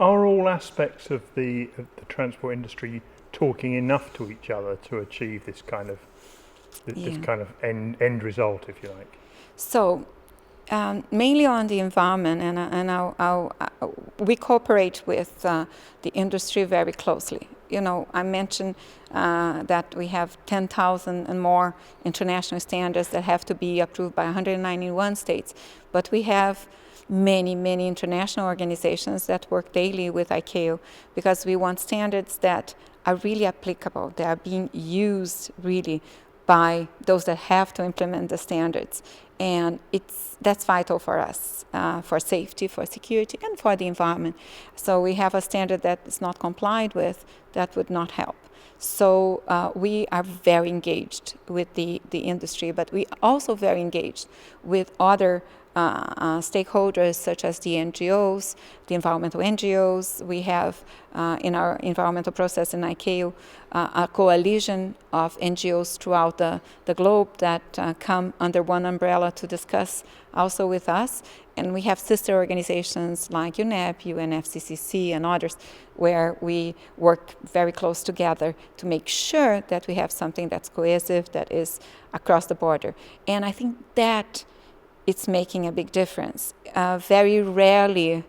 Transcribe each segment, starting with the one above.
Are all aspects of the transport industry talking enough to each other to achieve this kind of end result, if you like? So, mainly on the environment, we cooperate with the industry very closely. You know, I mentioned that we have 10,000 and more international standards that have to be approved by 191 states, but we have many, many international organizations that work daily with ICAO because we want standards that are really applicable, that are being used really by those that have to implement the standards. And that's vital for us, for safety, for security, and for the environment. So we have a standard that is not complied with, that would not help. So we are very engaged with the industry, but we also very engaged with other stakeholders such as the NGOs, the environmental NGOs. We have in our environmental process in ICAO a coalition of NGOs throughout the globe that come under one umbrella to discuss also with us. And we have sister organizations like UNEP, UNFCCC, and others where we work very close together to make sure that we have something that's cohesive, that is across the border. And I think that it's making a big difference. Very rarely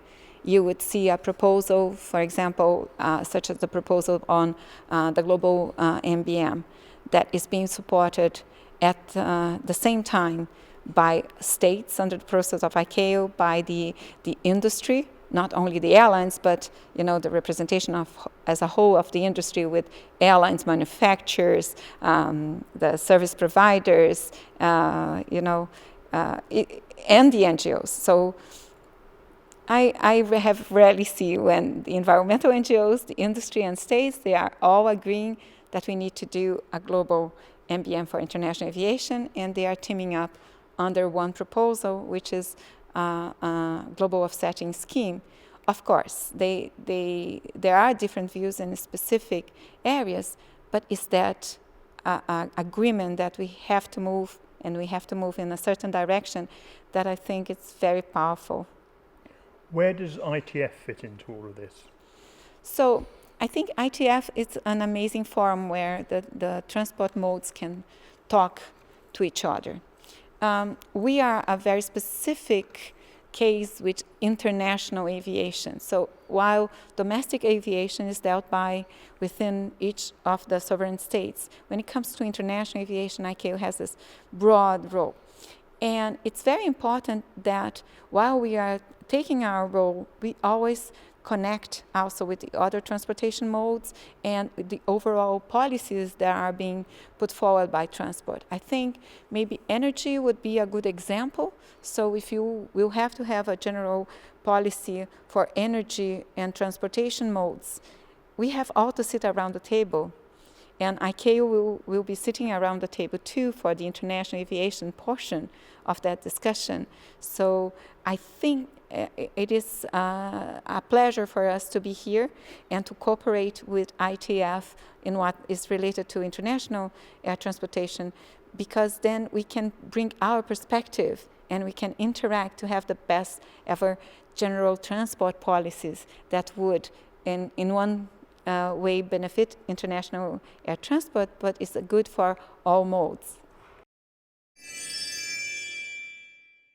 you would see a proposal, for example, such as the proposal on the global MBM, that is being supported at the same time by states under the process of ICAO, by the industry, not only the airlines, but the representation of as a whole of the industry with airlines, manufacturers, the service providers, and the NGOs. So I have rarely seen when the environmental NGOs, the industry and states, they are all agreeing that we need to do a global MBM for international aviation, and they are teaming up under one proposal, which is a global offsetting scheme. Of course, there are different views in specific areas, but it's that agreement that we have to move, and we have to move in a certain direction, that I think it's very powerful. Where does ITF fit into all of this? So I think ITF is an amazing forum where the transport modes can talk to each other. We are a very specific case with international aviation. So while domestic aviation is dealt by within each of the sovereign states, when it comes to international aviation, ICAO has this broad role. And it's very important that while we are taking our role, we always connect also with the other transportation modes and the overall policies that are being put forward by transport. I think maybe energy would be a good example. So if you will have to have a general policy for energy and transportation modes, we have all to sit around the table. And ICAO will be sitting around the table too for the international aviation portion of that discussion. So I think it is a pleasure for us to be here and to cooperate with ITF in what is related to international air transportation, because then we can bring our perspective and we can interact to have the best ever general transport policies that would, in one way, benefit international air transport, but it's good for all modes.